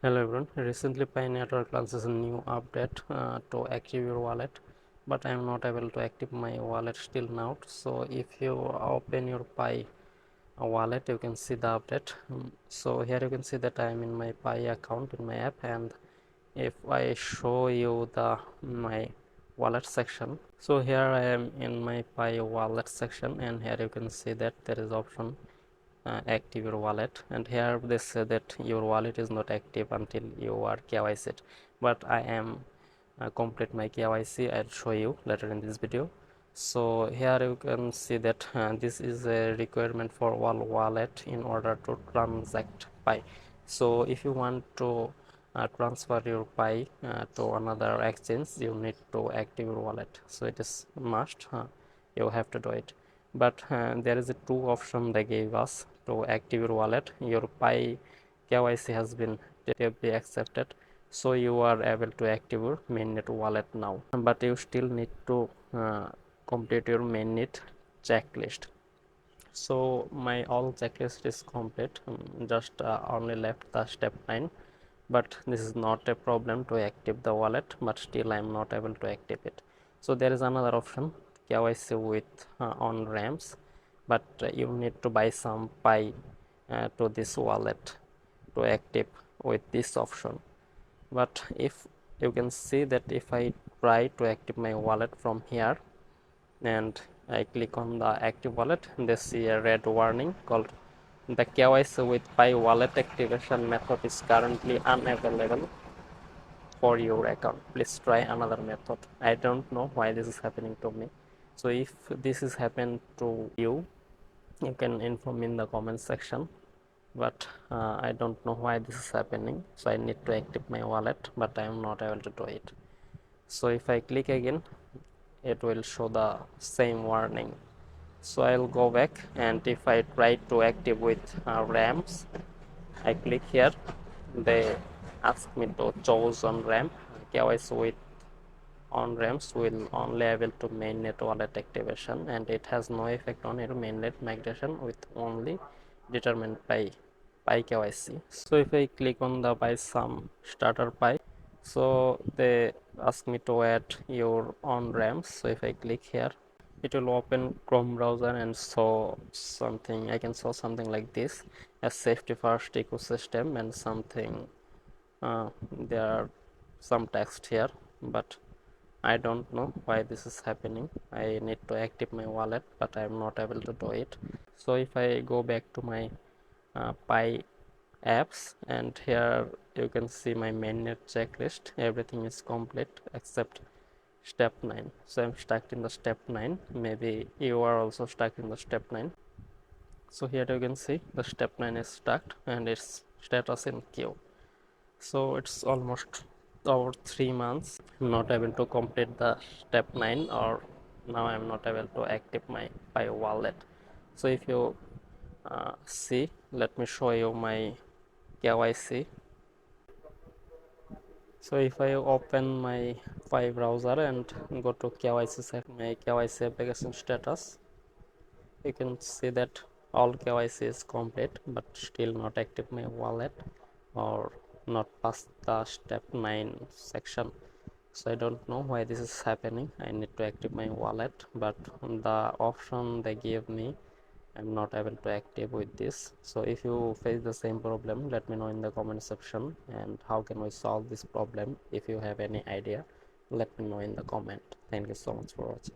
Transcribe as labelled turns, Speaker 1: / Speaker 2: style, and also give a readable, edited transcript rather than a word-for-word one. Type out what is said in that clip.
Speaker 1: Hello everyone. Recently Mainnet launches a new update to active your wallet, but I am not able to active my wallet still now. So if you open your Pi wallet, you can see the update. So here you can see that I am in my Pi account in my app, and if I show you the my wallet section, so here I am in my Pi wallet section, and here you can see that there is option active your wallet, and here they say that your wallet is not active until you are KYC, but I am complete my KYC. I'll show you later in this video. So here you can see that this is a requirement for all wallet in order to transact Pi. So if you want to transfer your Pi to another exchange, you need to active your wallet. So it is must, you have to do it. But there is a two option they gave us to active your wallet. Your Pi KYC has been totally accepted, so you are able to active your mainnet wallet now, but you still need to complete your mainnet checklist. So my all checklist is complete, just only left the step 9, but this is not a problem to active the wallet, but still I am not able to active it. So there is another option, KYC with on ramps, but you need to buy some Pi to this wallet to active with this option. But if you can see that if I try to active my wallet from here and I click on the active wallet, they see a red warning called the KYC with Pi wallet activation method is currently unavailable for your account. Please try another method. I don't know why this is happening to me. So if this is happened to you, you can inform me in the comment section. But I don't know why this is happening. So I need to active my wallet, but I am not able to do it. So if I click again, it will show the same warning. So I'll go back, and if I try to active with ramps, I click here, they ask me to choose on ramp. KYC with on ramps will only able to mainnet wallet activation, and it has no effect on your mainnet migration with only determined by KYC. So if I click on the buy some starter Pi, so they ask me to add your on ramps. So if I click here, it will open Chrome browser and show something. I can show something like this, a safety first ecosystem and something. There are some text here, but I don't know why this is happening. I need to active my wallet, but I am not able to do it. So if I go back to my Pi apps, and here you can see my mainnet checklist, everything is complete except step 9. So I'm stuck in the step 9. Maybe you are also stuck in the step 9. So here you can see the step 9 is stuck and its status in queue. So it's almost over 3 months. I'm not able to complete the step 9, or now I'm not able to active my Pi wallet. So if you see, let me show you my KYC. So if I open my Pi browser and go to KYC section, my KYC application status, you can see that all KYC is complete, but still not active my wallet or not past the step 9 section. So I don't know why this is happening. I need to active my wallet, but the option they gave me, I'm not able to active with this. So if you face the same problem, let me know in the comment section, and how can we solve this problem. If you have any idea, let me know in the comment. Thank you so much for watching.